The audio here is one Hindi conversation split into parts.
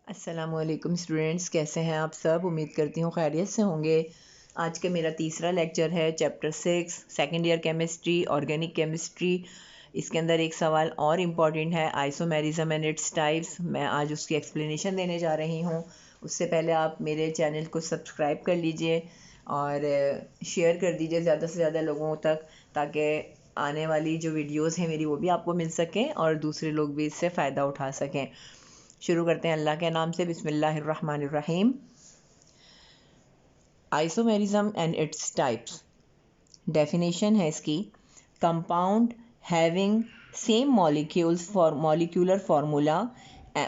अस्सलामुअलैकुम स्टूडेंट्स, कैसे हैं आप सब। उम्मीद करती हूँ खैरियत से होंगे। आज का मेरा तीसरा लेक्चर है chapter 6 second year chemistry, organic chemistry. इसके अंदर एक सवाल और इम्पॉर्टेंट है, आइसोमेरिज्म एंड इट्स टाइप्स। मैं आज उसकी एक्सप्लेनेशन देने जा रही हूँ। उससे पहले आप मेरे चैनल को सब्सक्राइब कर लीजिए और शेयर कर दीजिए ज़्यादा से ज़्यादा लोगों तक, ताकि आने वाली जो वीडियोज़ हैं मेरी वो भी आपको मिल सकें और दूसरे लोग भी इससे फ़ायदा उठा सकें। शुरू करते हैं अल्लाह के नाम से। बिस्मिल्लाहिर्रहमानिर्रहीम। Isomerism and its types. Definition है इसकी, compound having same molecules for molecular formula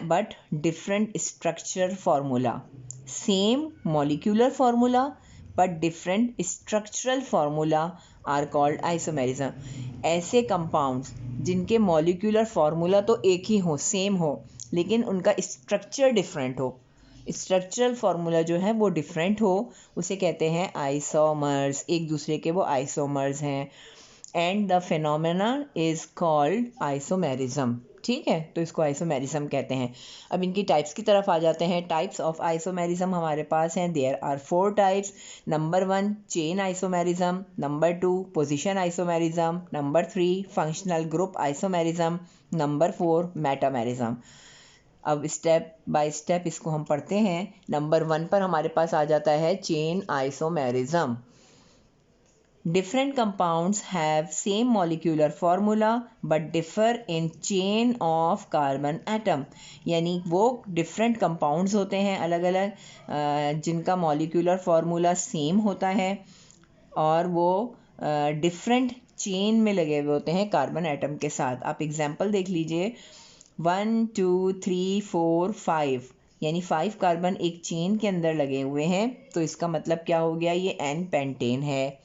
but different structure formula. Same molecular formula but different structural formula are called isomerism. ऐसे कंपाउंड्स जिनके मॉलिक्यूलर फार्मूला तो एक ही हो, सेम हो, लेकिन उनका स्ट्रक्चर डिफरेंट हो, स्ट्रक्चरल फार्मूला जो है वो डिफरेंट हो, उसे कहते हैं आइसोमर्स। एक दूसरे के वो आइसोमर्स हैं and the phenomena is called isomerism. ठीक है, तो इसको आइसोमेरिज्म कहते हैं। अब इनकी टाइप्स की तरफ आ जाते हैं। टाइप्स ऑफ आइसोमेरिज्म हमारे पास हैं, there are 4 types. Number 1 chain isomerism, number 2 position isomerism, number 3 functional group isomerism, number 4 metamerism. अब स्टेप बाय स्टेप इसको हम पढ़ते हैं। नंबर 1 पर हमारे पास आ जाता है chain isomerism. Different compounds have same molecular formula but differ in chain of carbon atom. यानी वो डिफरेंट कंपाउंड्स होते हैं अलग अलग, जिनका मॉलिक्यूलर फार्मूला सेम होता है और वो डिफरेंट चेन में लगे हुए होते हैं कार्बन एटम के साथ। आप एग्जांपल देख लीजिए, 1 2 3 4 5, यानी 5 कार्बन एक चेन के अंदर लगे हुए हैं, तो इसका मतलब क्या हो गया, ये एन पेंटेन है।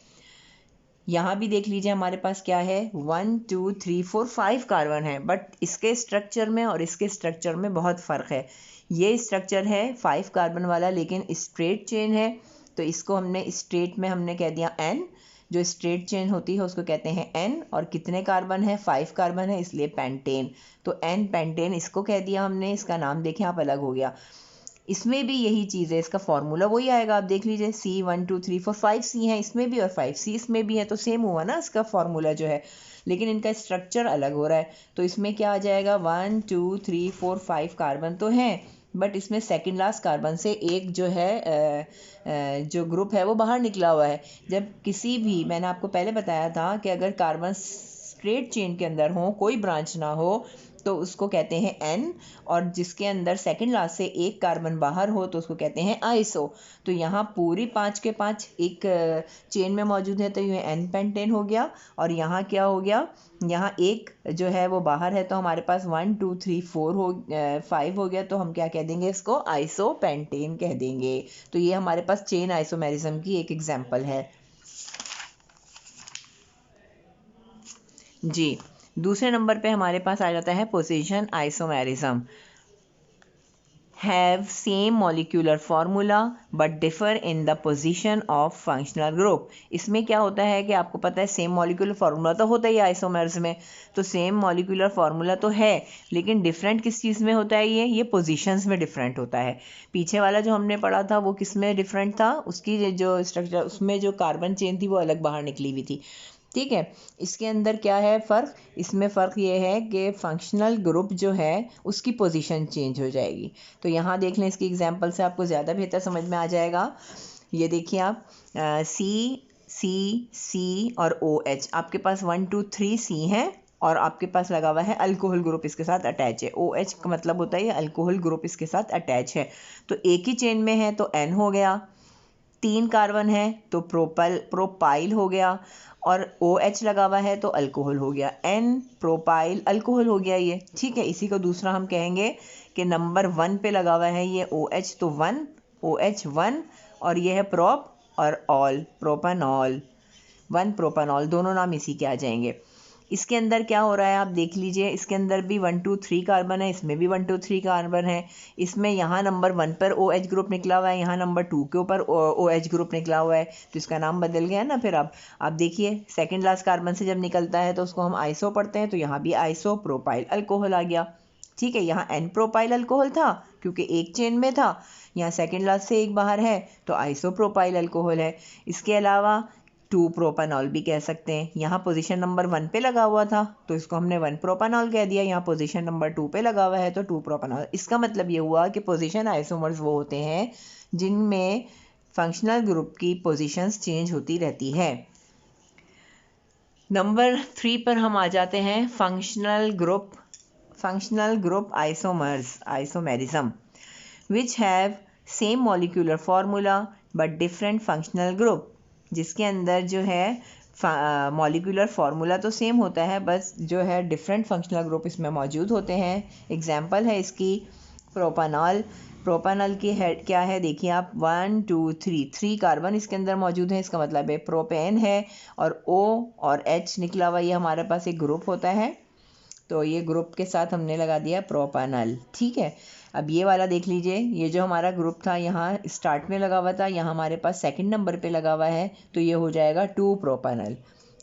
यहाँ भी देख लीजिए हमारे पास क्या है, 1 2 3 4 5 कार्बन है, बट इसके स्ट्रक्चर में और इसके स्ट्रक्चर में बहुत फ़र्क है। ये स्ट्रक्चर है 5 कार्बन वाला, लेकिन स्ट्रेट चेन है, तो इसको हमने स्ट्रेट में हमने कह दिया एन। जो स्ट्रेट चेन होती है उसको कहते हैं एन, और कितने कार्बन है, 5 कार्बन है, इसलिए पेंटेन। तो एन पेंटेन इसको कह दिया हमने, इसका नाम देखें आप अलग हो गया। इसमें भी यही चीज़ है, इसका फॉर्मूला वही आएगा। आप देख लीजिए, सी 1 2 3 4 5 सी है इसमें भी और 5 सी इसमें भी है, तो सेम हुआ ना इसका फॉर्मूला जो है, लेकिन इनका स्ट्रक्चर अलग हो रहा है। तो इसमें क्या आ जाएगा, 1 2 3 4 5 कार्बन तो हैं, बट इसमें सेकंड लास्ट कार्बन से एक जो है जो ग्रुप है वो बाहर निकला हुआ है। जब किसी भी, मैंने आपको पहले बताया था कि अगर कार्बन स्ट्रेट चेन के अंदर हो, कोई ब्रांच ना हो, तो उसको कहते हैं एन, और जिसके अंदर सेकंड लास्ट से एक कार्बन बाहर हो तो उसको कहते हैं आइसो। तो यहाँ पूरी 5 के 5 एक चेन में मौजूद है, तो ये एन पेंटेन हो गया। और यहाँ क्या हो गया, यहाँ एक जो है वो बाहर है, तो हमारे पास 1 2 3 4 हो 5 हो गया, तो हम क्या कह देंगे, इसको आइसो पेंटेन कह देंगे। तो ये हमारे पास चेन आइसोमेरिज्म की एक एग्जाम्पल है जी। दूसरे नंबर पे हमारे पास आ जाता है position isomerism. Have same molecular formula but differ in the position of functional group. इसमें क्या होता है कि आपको पता है सेम मॉलिक्यूलर फार्मूला तो होता ही है आइसोमर्स में, तो सेम मॉलिक्यूलर फार्मूला तो है, लेकिन डिफरेंट किस चीज़ में होता है, ये पोजीशंस में डिफरेंट होता है। पीछे वाला जो हमने पढ़ा था वो किस में डिफरेंट था, उसकी जो स्ट्रक्चर, उसमें जो कार्बन चेन थी वो अलग बाहर निकली हुई थी। ठीक है, इसके अंदर क्या है फ़र्क, इसमें फ़र्क ये है कि फंक्शनल ग्रुप जो है उसकी पोजीशन चेंज हो जाएगी। तो यहाँ देख लें, इसकी एग्जांपल से आपको ज़्यादा बेहतर समझ में आ जाएगा। ये देखिए आप, सी सी सी और ओ एच, आपके पास 1 2 3 सी हैं और आपके पास लगा हुआ है अल्कोहल ग्रुप इसके साथ अटैच है। ओ एच का मतलब होता है ये अल्कोहल ग्रुप इसके साथ अटैच है, तो एक ही चेन में है तो एन हो गया। 3 कार्बन है तो प्रोपाइल हो गया, और ओ एच लगा हुआ है तो अल्कोहल हो गया, एन प्रोपाइल अल्कोहल हो गया ये। ठीक है, इसी को दूसरा हम कहेंगे कि नंबर 1 पे लगा हुआ है ये ओ एच, तो 1 ओ एच 1, और ये है प्रोप और ऑल प्रोपानॉल, 1 प्रोपानॉल, दोनों नाम इसी के आ जाएंगे। इसके अंदर क्या हो रहा है आप देख लीजिए, इसके अंदर भी 1 2 3 कार्बन है, इसमें भी 1 2 3 कार्बन है। इसमें यहाँ नंबर 1 पर ओ एच ग्रुप निकला हुआ है, यहाँ नंबर 2 के ऊपर ओ एच ग्रुप निकला हुआ है, तो इसका नाम बदल गया ना। फिर अब आप देखिए, सेकेंड लास्ट कार्बन से जब निकलता है तो उसको हम आइसो पढ़ते हैं, तो यहाँ भी आइसो प्रोपाइल अल्कोहल आ गया। ठीक है। यहाँ N प्रोपाइल अल्कोहल था क्योंकि एक चेन में था, यहाँ सेकेंड लास्ट से एक बाहर है तो आइसोप्रोपाइल अल्कोहल है। इसके अलावा 2 प्रोपानॉल भी कह सकते हैं। यहाँ पोजीशन नंबर 1 पे लगा हुआ था तो इसको हमने 1 प्रोपानॉल कह दिया। यहाँ पोजीशन नंबर 2 पे लगा हुआ है तो 2 प्रोपानॉल। इसका मतलब ये हुआ कि पोजीशन आइसोमर्स वो होते हैं जिनमें फंक्शनल ग्रुप की पोजीशंस चेंज होती रहती है। नंबर 3 पर हम आ जाते हैं, functional group isomers, isomerism, which have same molecular formula but different functional group, जिसके अंदर जो है मॉलिक्यूलर फार्मूला तो सेम होता है, बस जो है डिफरेंट फंक्शनल ग्रुप इसमें मौजूद होते हैं। एग्जांपल है इसकी प्रोपानॉल। प्रोपानॉल की हेड क्या है देखिए आप, 1 2 3 कार्बन इसके अंदर मौजूद है। इसका मतलब है प्रोपेन है और O और H निकला हुआ ये हमारे पास एक ग्रुप होता है, तो ये ग्रुप के साथ हमने लगा दिया प्रोपानॉल। ठीक है, अब ये वाला देख लीजिए, ये जो हमारा ग्रुप था यहाँ स्टार्ट में लगा हुआ था, यहाँ हमारे पास सेकंड नंबर पे लगा हुआ है तो ये हो जाएगा 2 प्रोपानॉल।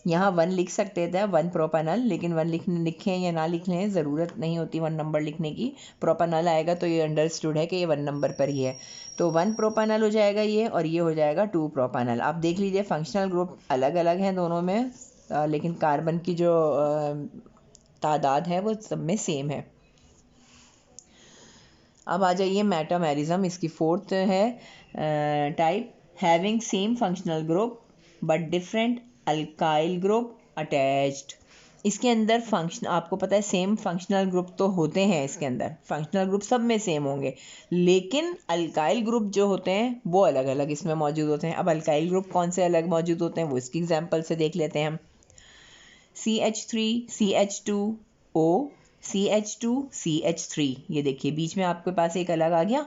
यहाँ 1 लिख सकते थे 1 प्रोपानॉल, लेकिन 1 लिखें या ना लिख लें ज़रूरत नहीं होती 1 नंबर लिखने की। प्रोपानॉल आएगा तो ये अंडरस्टूड है कि ये 1 नंबर पर ही है, तो 1 प्रोपानॉल हो जाएगा ये, और ये हो जाएगा 2 प्रोपानॉल। आप देख लीजिए फंक्शनल ग्रुप अलग अलग हैं दोनों में, लेकिन कार्बन की जो तादाद है वो सब में सेम है। अब आ जाइए मेटामेरिज्म, इसकी 4th है type, having same functional group but different alkyl group attached. इसके अंदर फंक्शन, आपको पता है सेम फंक्शनल ग्रुप तो होते हैं, इसके अंदर फंक्शनल ग्रुप सब में सेम होंगे, लेकिन अल्काइल ग्रुप जो होते हैं वो अलग अलग इसमें मौजूद होते हैं। अब अल्काइल ग्रुप कौन से अलग मौजूद होते हैं वो इसकी एग्जाम्पल से देख लेते हैं हम। CH3 CH2O CH2 CH3, ये देखिए बीच में आपके पास एक अलग आ गया,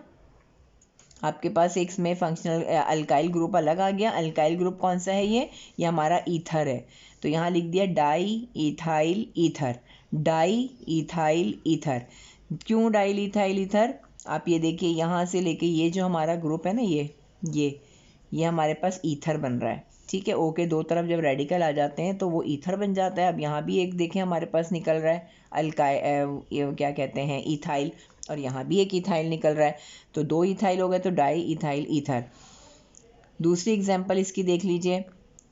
आपके पास एक में फंक्शनल अल्काइल ग्रुप अलग आ गया। अल्काइल ग्रुप कौन सा है ये हमारा ईथर है, तो यहाँ लिख दिया di ethyl ether, di ethyl ether. क्यों डाई इथाइल ईथर, आप ये देखिए यहाँ से लेके ये जो हमारा ग्रुप है ना, ये हमारे पास ईथर बन रहा है। ठीक है, ओ के दो तरफ जब रेडिकल आ जाते हैं तो वो ईथर बन जाता है। अब यहाँ भी एक देखें हमारे पास निकल रहा है ये क्या कहते हैं इथाइल, और यहाँ भी एक इथाइल निकल रहा है, तो 2 इथाइल हो गए, तो डाई इथाइल ईथर। दूसरी एग्जांपल इसकी देख लीजिए,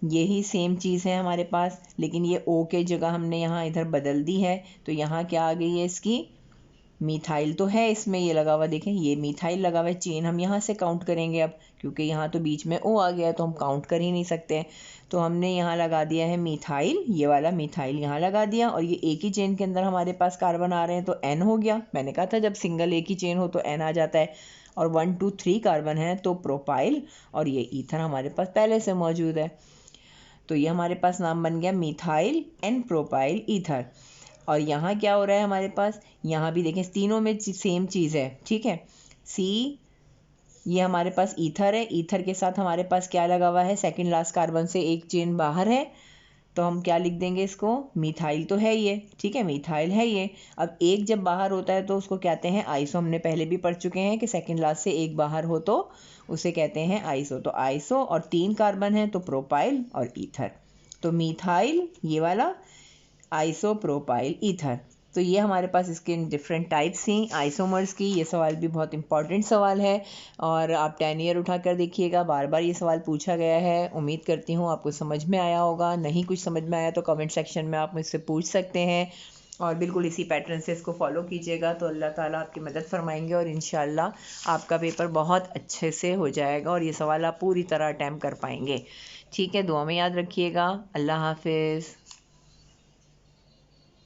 यही सेम चीज़ है हमारे पास, लेकिन ये ओ के जगह हमने यहाँ इधर बदल दी है, तो यहाँ क्या आ गई है इसकी मीथाइल तो है इसमें ये लगा हुआ, देखें ये मीथाइल लगा हुआ है। चेन हम यहाँ से काउंट करेंगे अब, क्योंकि यहाँ तो बीच में ओ आ गया है तो हम काउंट कर ही नहीं सकते, तो हमने यहाँ लगा दिया है मीथाइल, ये वाला मीथाइल यहाँ लगा दिया, और ये एक ही चेन के अंदर हमारे पास कार्बन आ रहे हैं तो N हो गया। मैंने कहा था जब सिंगल एक ही चेन हो तो N आ जाता है, और 1 2 3 कार्बन है तो प्रोपाइल, और ये ईथर हमारे पास पहले से मौजूद है, तो ये हमारे पास नाम बन गया मीथाइल N प्रोपाइल ईथर। और यहाँ क्या हो रहा है हमारे पास, यहाँ भी देखें तीनों में सेम चीज़ है। ठीक है, C ये हमारे पास ईथर है, ईथर के साथ हमारे पास क्या लगा हुआ है, सेकंड लास्ट कार्बन से एक चेन बाहर है, तो हम क्या लिख देंगे इसको, मीथाइल तो है ये। ठीक है, मीथाइल है ये। अब एक जब बाहर होता है तो उसको कहते हैं आइसो, हमने पहले भी पढ़ चुके हैं कि सेकंड लास्ट से एक बाहर हो तो उसे कहते हैं आइसो, तो आइसो, और 3 कार्बन है तो प्रोपाइल और ईथर, तो मीथाइल ये वाला, आइसोप्रोपाइल ईथर। तो ये हमारे पास इसके डिफरेंट टाइप्स हैं आइसोमर्स की। ये सवाल भी बहुत इंपॉर्टेंट सवाल है, और आप 10 ईयर उठा कर देखिएगा, बार बार ये सवाल पूछा गया है। उम्मीद करती हूँ आपको समझ में आया होगा, नहीं कुछ समझ में आया तो कमेंट सेक्शन में आप मुझसे पूछ सकते हैं, और बिल्कुल इसी पैटर्न से इसको फॉलो कीजिएगा तो अल्लाह ताला आपकी मदद फरमाएंगे, और इंशाल्लाह आपका पेपर बहुत अच्छे से हो जाएगा और ये सवाल आप पूरी तरह अटैम्प्ट कर पाएंगे। ठीक है, दुआ में याद रखिएगा। अल्लाह हाफिज़।